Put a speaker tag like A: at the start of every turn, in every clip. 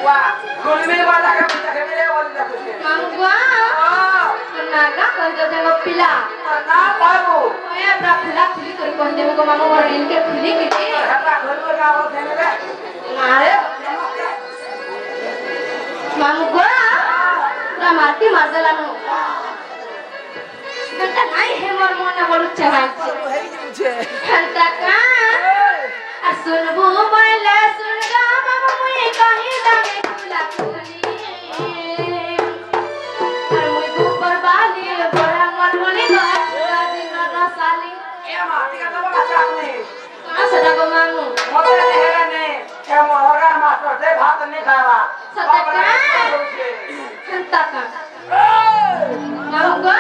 A: wah gulmi wala ka kita ke mere wala ka kuche
B: mangwa naga konjo jango pila
A: na babu
B: oya bra khula khuli kori konde mo mamu mor rin ke khuli ke
A: hata ghulu ka ho thene be
B: mare mangwa na mati marzalanu Kanta nai hemor mona boru chamache
A: hei buche
B: kanta ka asunbu mala sunga mama mui kahi dame khula khuli ar mui gupar bali bora marmoli gachra dinna rasali
A: e ma tika to ba chakni
B: sada go manu
A: mote hera ne e mo organ master de bhat ne khava
B: sada ka kanta ka mangwa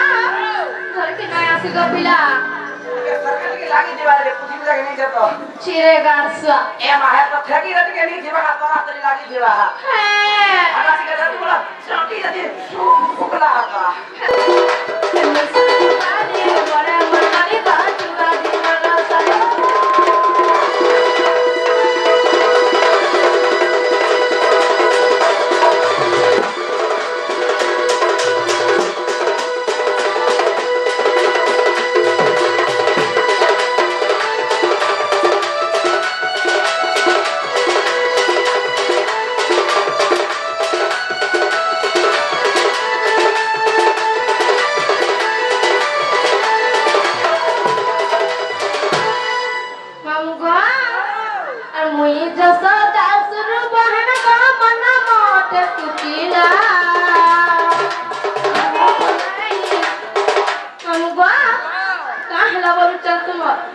B: घर के नया से गपिला
A: सरकार के लागी दिवाले पुजी लगे नहीं जतो
B: चिरे गारसा
A: ए मा है तो ठगी रट के नहीं दिवा का तोरा तरी लागी दिवा
B: है
A: आला से के जतो बोला चोटी जदी फुकला का
B: बड़ा मनमानी बात चुरा देना रास्ता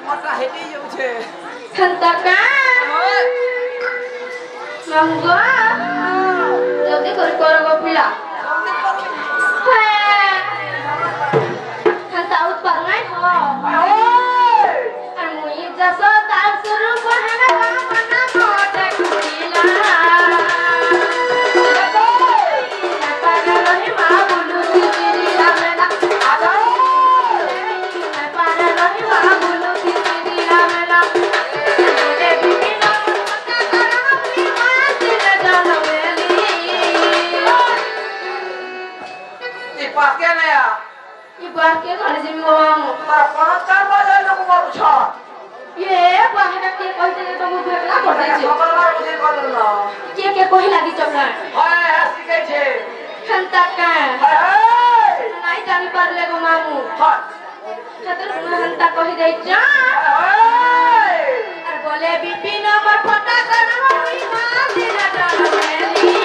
A: मोटा हेडी जो छे
B: Kantaka Mangga Jodi kori kora gopila Kanta out parangai ho Armui jasa tal suru bahana mana mota kupila Napana lohi ma bulu kiri ramela Napana lohi ma bulu kiri ramela Ibaratnya kalau jadi ngomong,
A: panas kan badan aku mau rusak.
B: ye bahana ke kau jadi kamu berapa kau jadi?
A: Kalau baru jadi kalau na.
B: Ke kau lagi coba?
A: Hai, asik aja.
B: Hentakan.
A: Hai.
B: Naik jami parle kau mamu.
A: Hai.
B: Kata semua hentak kau hidai jah.
A: Hai.
B: Ar boleh bibi nomor kota karena hari mati ada meli.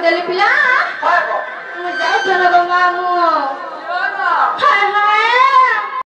B: Dali pila